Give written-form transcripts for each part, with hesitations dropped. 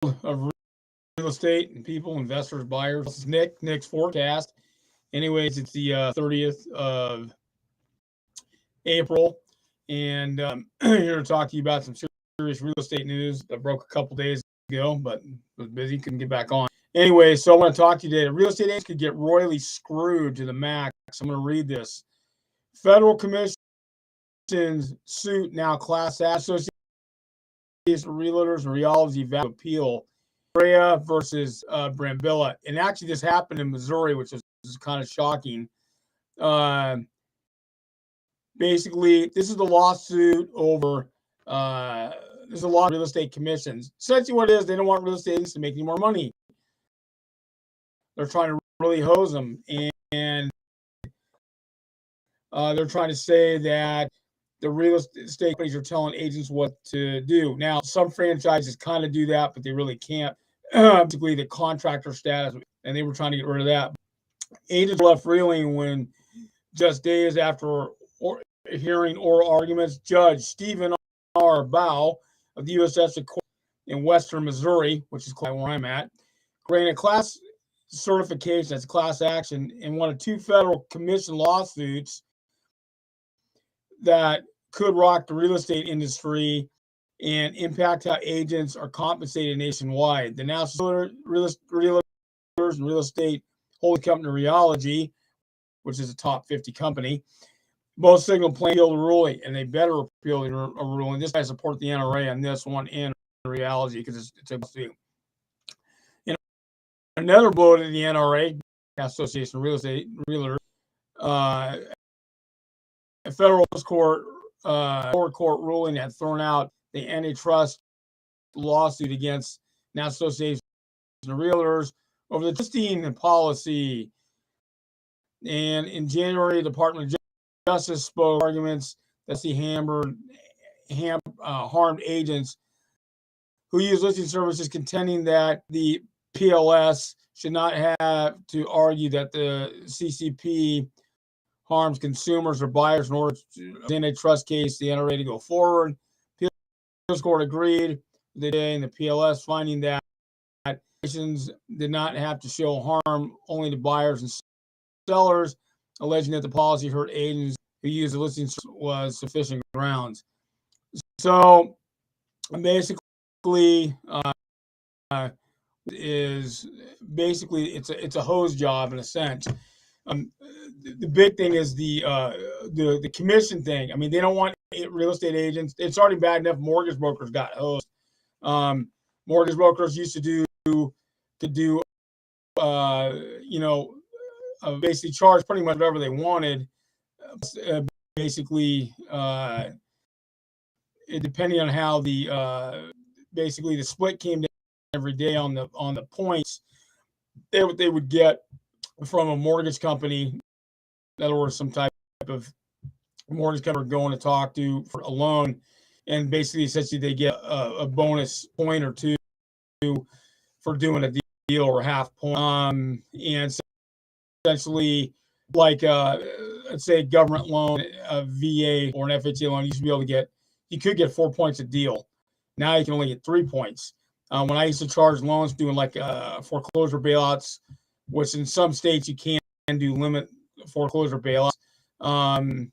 of real estate and people, investors, buyers. This is Nick's forecast. Anyways, it's the 30th of April, and here to talk to you about some serious real estate news that broke a couple days ago, but was busy, couldn't get back on. Anyway, so I want to talk to you today. Real estate agents could get royally screwed to the max. I'm going to read this. Federal Commission's suit now class association realtors and realtors value appeal. Brea versus Brambilla. And actually, this happened in Missouri, which is kind of shocking. Basically, this is the lawsuit over there's a lot of real estate commissions. Essentially, what it is, they don't want real estate agents to make any more money. They're trying to really hose them, and they're trying to say that the real estate companies are telling agents what to do. Now, some franchises kind of do that, but they really can't. Basically, the contractor status, and they were trying to get rid of that. Agents were left reeling when just days after hearing oral arguments, Judge Stephen R. Bow of the U.S. District Court in Western Missouri, which is where I'm at, granted class certification as class action in one of two federal commission lawsuits that could rock the real estate industry and impact how agents are compensated nationwide. The National Realtors and Real Estate Holding Company Realology, which is a top 50 company, both signal plain appeal the ruling, and they better appeal the ruling. This I support the NRA on this one and Realology because it's a lawsuit. You know, another blow to the NRA, Association of Real Estate Realtors, a federal court ruling had thrown out the antitrust lawsuit against National Association of Realtors over the listing policy. And in January, the Department of Justice spoke arguments that harmed agents who use listing services, contending that the PLS should not have to argue that the CCP harms consumers or buyers in order to antitrust case the NRA to go forward. Appeals court agreed today in the PLS, finding that nations did not have to show harm only to buyers and sellers, alleging that the policy hurt agents who used the listing was sufficient grounds. So basically, it's a hose job in a sense. The big thing is the commission thing. I mean, they don't want real estate agents. It's already bad enough mortgage brokers got hosed. Mortgage brokers used to basically charge pretty much whatever they wanted. Depending on how the split came down every day on the points they would get from a mortgage company, that or some type of mortgage company going to talk to for a loan, and essentially they get a bonus point or two for doing a deal or half point. And essentially, like let's say a government loan, a VA or an FHA loan, you could get 4 points a deal. Now you can only get 3 points. When I used to charge loans doing like foreclosure bailouts, which in some states you can do limit foreclosure bailouts. I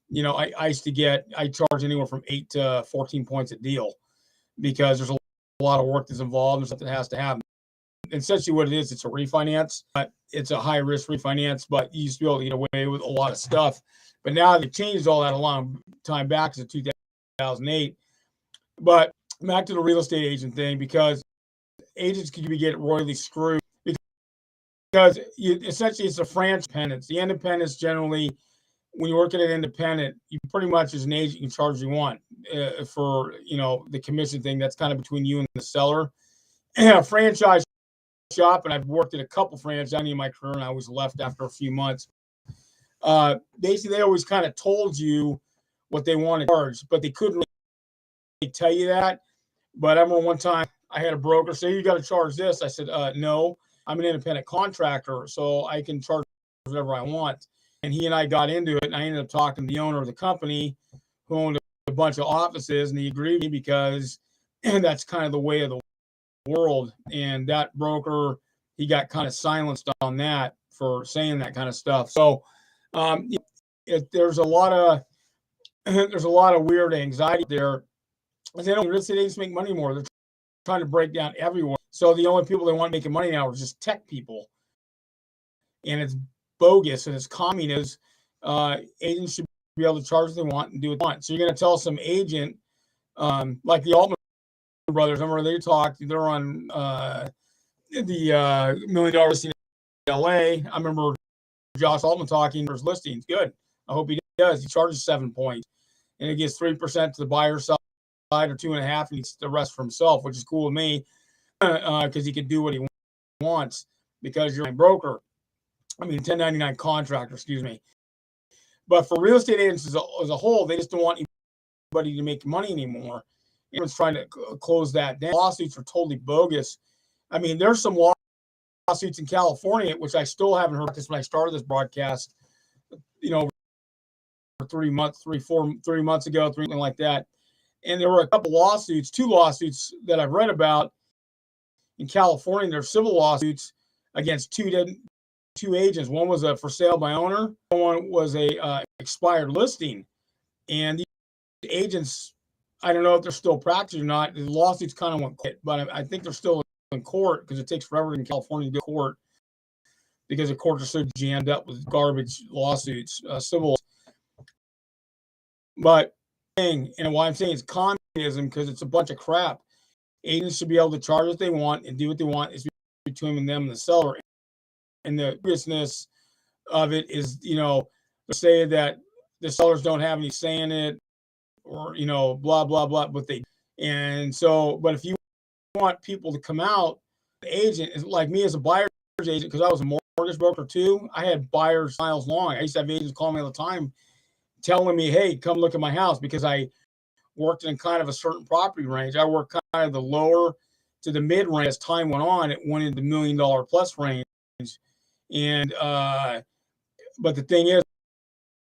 charge anywhere from 8 to 14 points a deal because there's a lot of work that's involved and stuff that has to happen. And essentially what it is, it's a refinance. It's a high risk refinance, but you used to be able to get away with a lot of stuff. But now they changed all that a long time back to 2008. But back to the real estate agent thing, because agents can get royally screwed because essentially it's a franchise. The independents generally, when you work at an independent, you pretty much as an agent can charge you want for the commission thing. That's kind of between you and the seller. And a franchise shop, and I've worked at a couple franchises in my career, and I was left after a few months. Basically, they always kind of told you what they wanted to charge, but they couldn't really tell you that. But I remember one time I had a broker say, "You got to charge this." I said, "No, I'm an independent contractor, so I can charge whatever I want." And he and I got into it, and I ended up talking to the owner of the company who owned a bunch of offices, and he agreed with me because that's kind of the way of the world. And that broker, he got kind of silenced on that for saying that kind of stuff. So there's a lot of weird anxiety there. They don't real estate agents make money more. They're trying to break down everywhere. So the only people they want making money now are just tech people, and it's bogus and it's communist. Agents should be able to charge what they want and do what they want. So you're going to tell some agent, like the Altman brothers. Remember they talked? They're on the $1 million listing in LA. I remember Josh Altman talking for his listings. Good. I hope he does. He charges 7 points, and he gets 3% to the buyer side or 2.5%, and he gets the rest for himself, which is cool with me because he can do what he wants because you're a broker. 1099 contractor, excuse me. But for real estate agents as a whole, they just don't want anybody to make money anymore. Everyone's trying to close that down. Lawsuits are totally bogus. There's some lawsuits in California, which I still haven't heard this when I started this broadcast, 3 months ago, something like that. And there were a couple lawsuits, 2 lawsuits that I've read about in California. There's civil lawsuits against two agents. One was a for sale by owner. One was a expired listing. And these agents, I don't know if they're still practicing or not. The lawsuits kind of went quick, but I think they're still in court because it takes forever in California to go to court because the courts are so jammed up with garbage lawsuits, civil. But and why I'm saying it's communism because it's a bunch of crap. Agents should be able to charge what they want and do what they want. It's between them and the seller. And the business of it is, say that the sellers don't have any say in it, or blah blah blah. But if you want people to come out, the agent is like me as a buyer's agent because I was a mortgage broker too. I had buyers miles long. I used to have agents call me all the time, telling me, "Hey, come look at my house," because I worked in kind of a certain property range. I worked kind of the lower to the mid range. As time went on, it went into $1 million plus range. And but the thing is,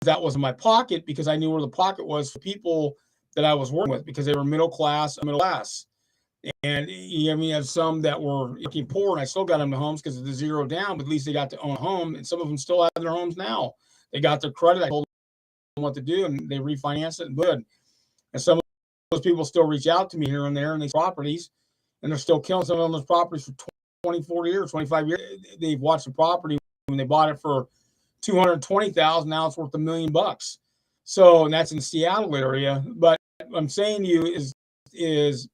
that was in my pocket because I knew where the pocket was for people that I was working with because they were middle class. And you have some that were looking poor, and I still got them the homes because of the zero down, but at least they got to own a home, and some of them still have their homes now. They got their credit. I told them what to do, and they refinanced it and good. And some of those people still reach out to me here and there in these properties, and they're still killing some of those properties for 24 years, 25 years. They've watched the property when they bought it for $220,000. Now it's worth $1 million. So, and that's in the Seattle area. But what I'm saying to you is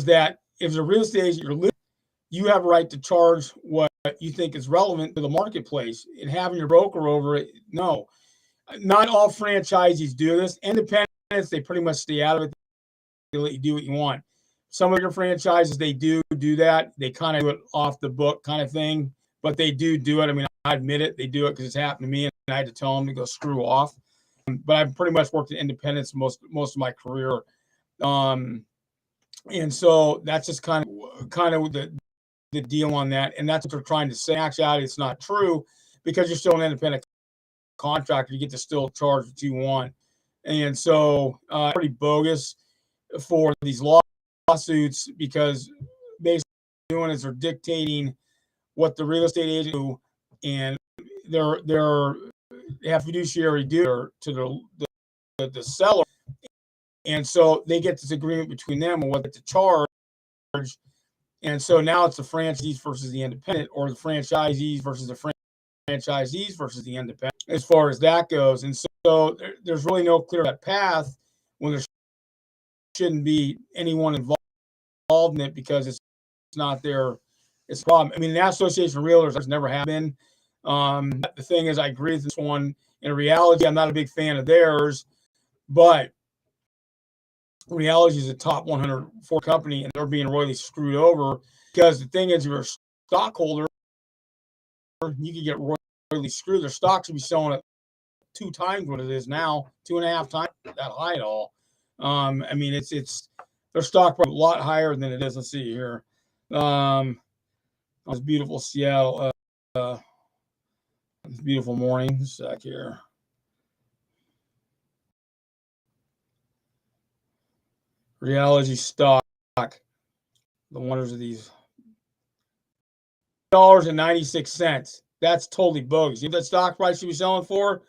that if the real estate agent you're living, you have a right to charge what you think is relevant to the marketplace. And having your broker over it, no. Not all franchisees do this. Independents, they pretty much stay out of it. They let you do what you want. Some of your franchises, they do that. They kind of do it off the book kind of thing, but they do it. I admit it. They do it because it's happened to me, and I had to tell them to go screw off. But I've pretty much worked at independents most of my career. And so that's just kind of the deal on that. And that's what they're trying to say. Actually, it's not true because you're still an independent contractor. You get to still charge what you want. And so pretty bogus for these lawsuits because basically what they're doing is they're dictating what the real estate agent do, and they have fiduciary duty to the seller. And so they get this agreement between them on what to charge. And so now it's the franchisees versus the independent, or the franchisees versus the franchisees versus the independent, as far as that goes. And so there's really no clear path when there shouldn't be anyone involved in it because it's not it's a problem. The Association of Realtors has never have been. The thing is, I agree with this one. In reality, I'm not a big fan of theirs, but Reality is a top 104 company, and they're being royally screwed over because the thing is, if you're a stockholder, you can get royally screwed. Their stocks should be selling at 2 times what it is now, 2.5 times that high at all. It's their stock price a lot higher than it is. Let's see here. It's beautiful Seattle. It's a beautiful morning. Sec here. Reality stock The wonders of these $96. That's totally bogus. You know that stock price should be selling for?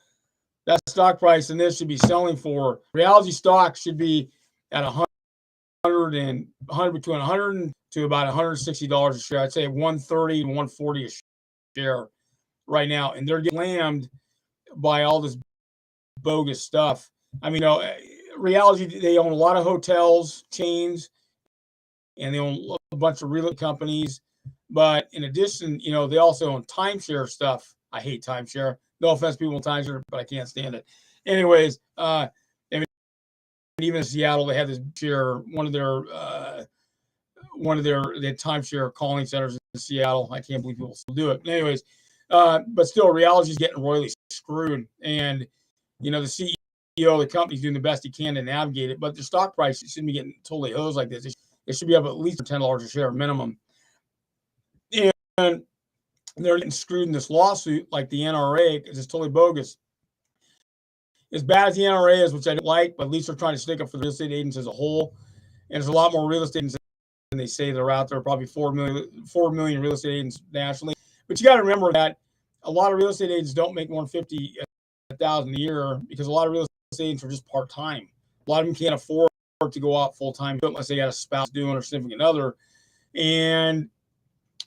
That stock price and this should be selling for. Reality stock should be at 100 between 100 to about $160 a share. I'd say 130 to 140 a share right now, and they're getting slammed by all this bogus stuff. I mean, reality, they own a lot of hotels chains, and they own a bunch of real estate companies. But in addition, they also own timeshare stuff. I hate timeshare. No offense, people in timeshare, but I can't stand it. Anyways, I mean, even in Seattle, they had this share. One of their timeshare calling centers in Seattle. I can't believe people still do it. Anyways, but still, reality is getting royally screwed, and the CEO of the company's doing the best he can to navigate it. But the stock price shouldn't be getting totally hosed like this. It should be up at least $10 a share minimum. And they're getting screwed in this lawsuit like the NRA because it's totally bogus. As bad as the NRA is, which I don't like, but at least they're trying to stick up for the real estate agents as a whole. And there's a lot more real estate agents than they say they're out there, probably 4 million real estate agents nationally. But you got to remember that a lot of real estate agents don't make more than $50,000 a year because a lot of real estate agents are just part-time. A lot of them can't afford to go out full-time unless they got a spouse doing or significant other. And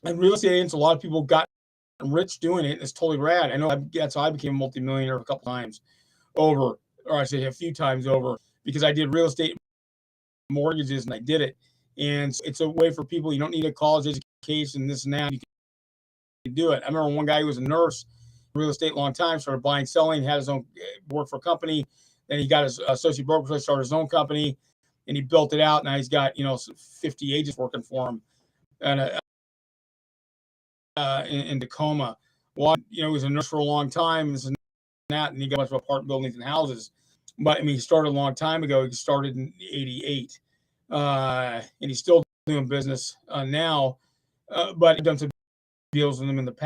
real estate agents, a lot of people got rich doing it. It's totally rad. I know that's how I became a multimillionaire a couple times over, or I say a few times over, because I did real estate mortgages and I did it. And it's a way for people. You don't need a college education, this and that. You can do it. I remember one guy who was a nurse, real estate a long time, started buying, selling, had his own work for a company. Then he got his associate broker, started his own company, and he built it out. Now he's got 50 agents working for him, and in Tacoma. Well, he was a nurse for a long time, this and that, and he got a bunch of apartment buildings and houses. But I mean, he started a long time ago. He started in '88, and he's still doing business now. But he's done some deals with him in the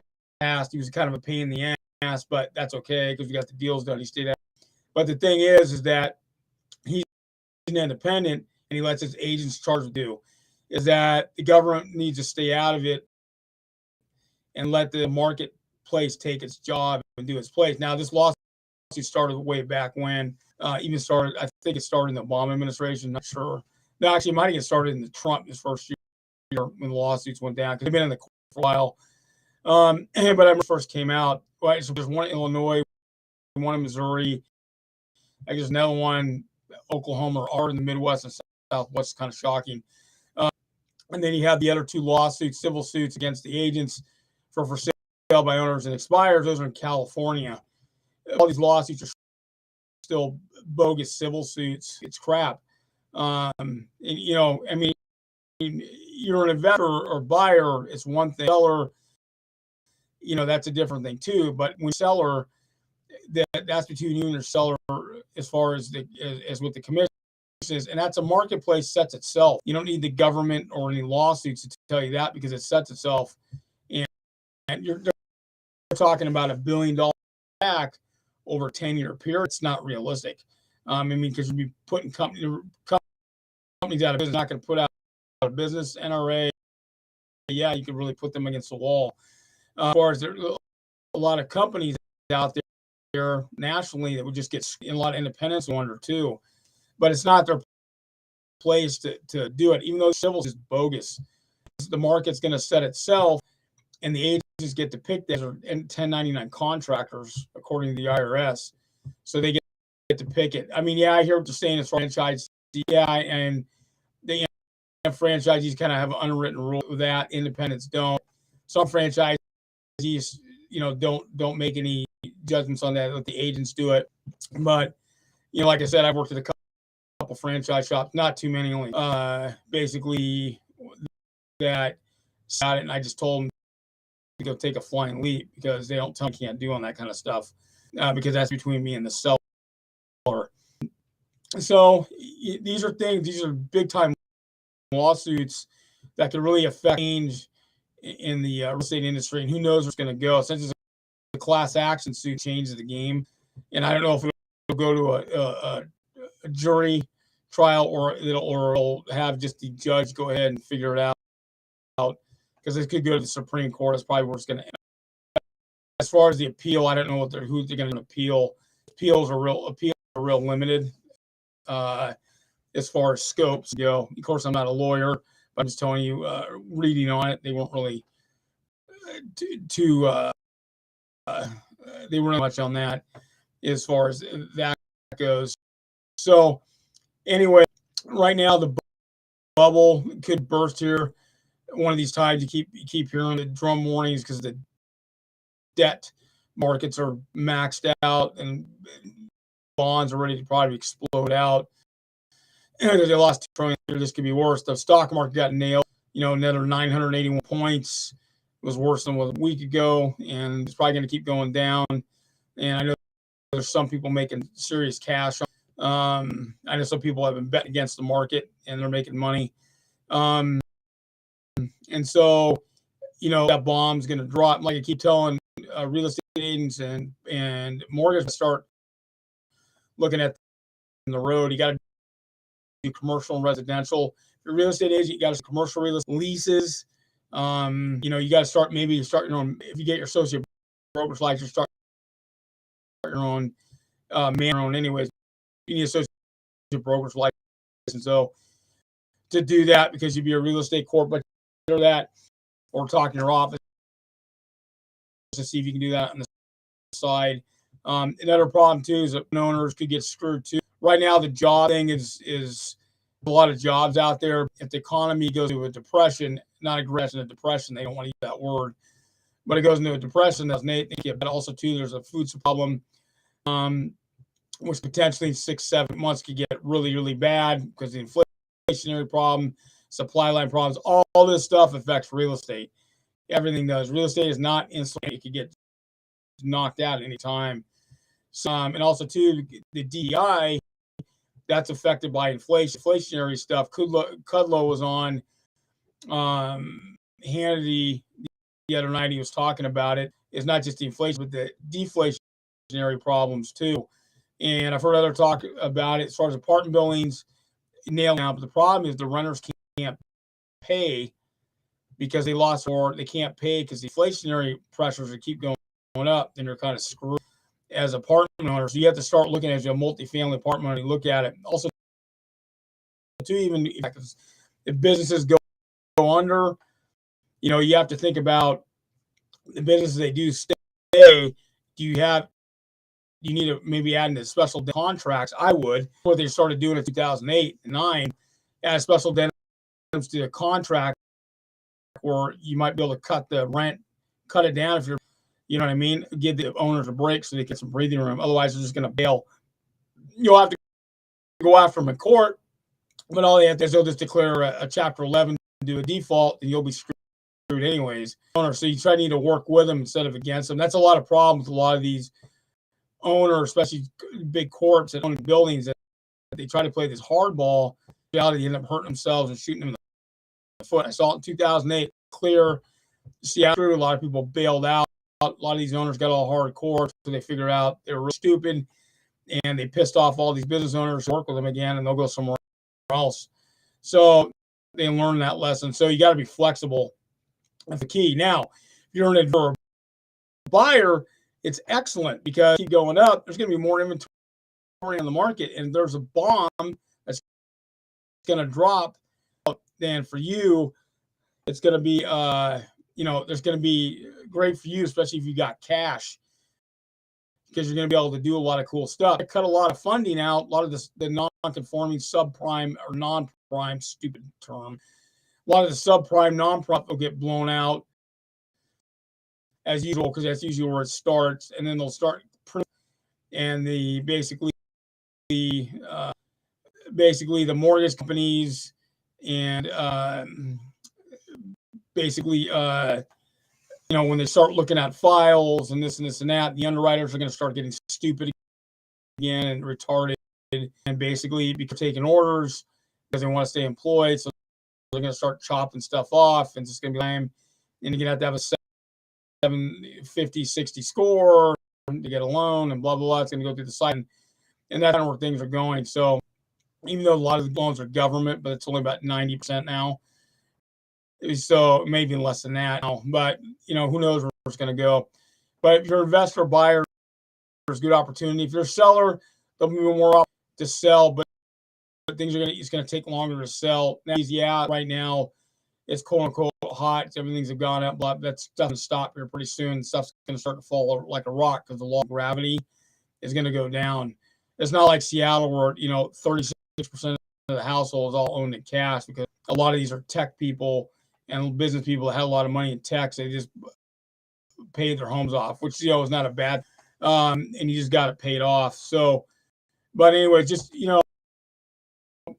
past. He was kind of a pain in the ass, but that's okay because we got the deals done. He stayed out. But the thing is that he's an independent, and he lets his agents charge to do. Is that the government needs to stay out of it and let the marketplace take its job and do its place. Now, this lawsuit started way back when. I think it started in the Obama administration. Not sure. No, actually, it might have started in the Trump his first year when the lawsuits went down because they've been in the court for a while. But I remember first came out. Right, so there's one in Illinois, one in Missouri. I guess another one, Oklahoma or in the Midwest and Southwest. Kind of shocking. And then you have the other two lawsuits, civil suits against the agents for sale by owners and expires. Those are in California. All these lawsuits are still bogus civil suits. It's crap. I mean, you're an investor or buyer, it's one thing. Seller, that's a different thing too. But when seller, that's between you and your seller as far as with the commission is, and that's a marketplace sets itself. You don't need the government or any lawsuits to tell you that because it sets itself. And you're talking about $1 billion back over a 10-year period. It's not realistic. I mean, because you'd be putting companies out of business, not going to put out of business. NRA, yeah, you could really put them against the wall. As far as there's a lot of companies out there nationally that would just get in a lot of independents under too, but it's not their place to do it. Even though civil is bogus, the market's going to set itself, and the agents get to pick these 1099 contractors according to the IRS, so they get to pick it. I mean, yeah, I hear what they're saying as franchise, yeah, and the franchisees kind of have an unwritten rule with that. Independents don't. Some franchisees, don't make any judgments on that. Let the agents do it. But like I said, I've worked at a couple franchise shops, not too many, only basically that got it, and I just told them to go take a flying leap because they don't tell me can't do on that kind of stuff because that's between me and the seller. So these are big time lawsuits that could really affect change in the real estate industry, and who knows where it's going to go. Since it's a class action suit, changes the game, and I don't know if it'll go to a jury trial or it'll have just the judge go ahead and figure it out. because it could go to the Supreme Court. That's probably where it's going to end. As far as the appeal, I don't know who they're going to appeal. Appeals are real limited as far as scopes go. Of course, I'm not a lawyer, but I'm just telling you, reading on it, they weren't really they weren't much on that as far as that goes. So anyway, right now the bubble could burst here one of these times. You keep hearing the drum warnings because the debt markets are maxed out and bonds are ready to probably explode out. And they lost $2 trillion. This could be worse. The stock market got nailed. Another 981 points. It was worse than a week ago, and it's probably going to keep going down. And I know there's some people making serious cash. I know some people have been betting against the market, and they're making money. And so, that bomb's going to drop. Like I keep telling real estate agents and mortgage start looking at the road. You got to do commercial and residential. If you're a real estate agent, you got to do commercial real estate leases. You got to start your own. If you get your associate broker's license, start your own anyways. You need associate broker's license. So to do that, because you'd be a real estate corp, but that or talk in your office to see if you can do that on the side. Another problem too is that owners could get screwed too. Right now, the job thing is a lot of jobs out there. If the economy goes into a depression, not a depression, they don't want to use that word, but it goes into a depression. That's negative. But also too, there's a food problem, which potentially 6-7 months could get really, really bad because the inflationary problem, supply line problems, all this stuff affects real estate. Everything does. Real estate is not insulated. It could get knocked out at any time. And also too, the DEI, that's affected by inflation, inflationary stuff. Kudlow was on Hannity the other night. He was talking about it. It's not just the inflation, but the deflationary problems too. And I've heard other talk about it as far as apartment buildings nailing out. But the problem is the renters can't pay because they lost, or they can't pay because the inflationary pressures will keep going up. Then you're kind of screwed as apartment owners. So you have to start looking at a multifamily apartment owner. You look at it. Also, too, even if businesses go under, you have to think about the businesses they do stay. Do you need to maybe add into special contracts? I would. What they started doing in 2008 and 9, add special to the contract where you might be able to cut the rent, cut it down if you're, you know what I mean? Give the owners a break so they get some breathing room. Otherwise, they're just going to bail. You'll have to go after them in court, but all they have to do is they'll just declare a Chapter 11, do a default, and you'll be screwed anyways. So you need to work with them instead of against them. That's a lot of problems with a lot of these owners, especially big corps that own buildings, that they try to play this hardball. In reality, they end up hurting themselves and shooting them in the foot. I saw it in 2008, clear. See, after a lot of people bailed out. A lot of these owners got all hardcore, so they figured out they were really stupid, and they pissed off all these business owners to work with them again, and they'll go somewhere else. So they learned that lesson. So you got to be flexible. That's the key. Now, if you're an buyer, it's excellent because keep going up. There's going to be more inventory on the market, and there's a bomb that's going to drop. Then for you, it's going to be there's going to be great for you, especially if you got cash, because you're going to be able to do a lot of cool stuff. I cut a lot of funding out, a lot of the non-conforming subprime or non-prime, stupid term. A lot of the subprime, non-prime will get blown out as usual, because that's usually where it starts, and then they'll start and basically the mortgage companies and when they start looking at files and this and that, the underwriters are going to start getting stupid again and retarded, and basically because taking orders because they want to stay employed, so they're going to start chopping stuff off, and it's just going to be lame. And you're going to have a 750, 60 score to get a loan, and blah, blah, blah. It's going to go through the site, and that's kind of where things are going. So even though a lot of the loans are government, but it's only about 90% now. So maybe less than that now, but who knows where it's going to go. But if you're an investor or buyer, there's good opportunity. If you're a seller, there'll be more to sell, but it's going to take longer to sell. Now, yeah, right now it's quote unquote hot. Everything's gone up, but that doesn't stop here pretty soon. Stuff's going to start to fall like a rock because the law of gravity is going to go down. It's not like Seattle where 36% of the households all owned in cash, because a lot of these are tech people and business people that had a lot of money in tech. So they just paid their homes off, which is not a bad. And you just got it paid off. So, but anyway, just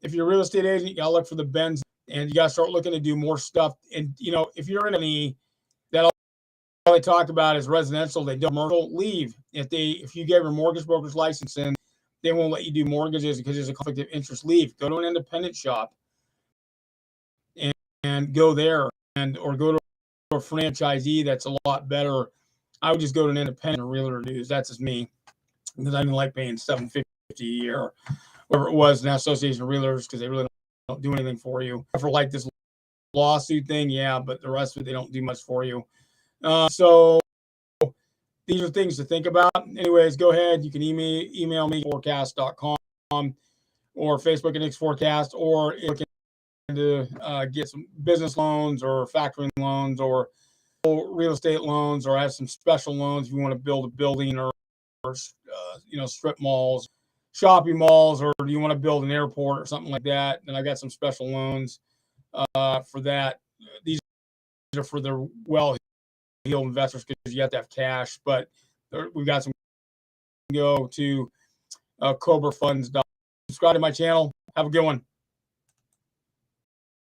if you're a real estate agent, you gotta look for the bends, and you gotta start looking to do more stuff. And if you're in any that all they talk about is residential, they don't commercial, leave. If you get your mortgage broker's license and they won't let you do mortgages because there's a conflict of interest, leave. Go to an independent shop and go there, or go to a franchisee that's a lot better. I would just go to an independent realtor dues. That's just me, because I didn't like paying $750 a year, or whatever it was, an association of realtors, because they really don't do anything for you. For like this lawsuit thing, yeah, but the rest of it, they don't do much for you. So these are things to think about. Anyways, go ahead. You can email me, forecast.com, or Facebook at nickforecast, or look to get some business loans or factoring loans or real estate loans, or have some special loans if you want to build a building, or strip malls, shopping malls, or do you want to build an airport or something like that. And I got some special loans for that. These are for the well-heeled investors, because you have to have cash, but we've got some. Go to Cobra Funds. Subscribe to my channel. Have a good one.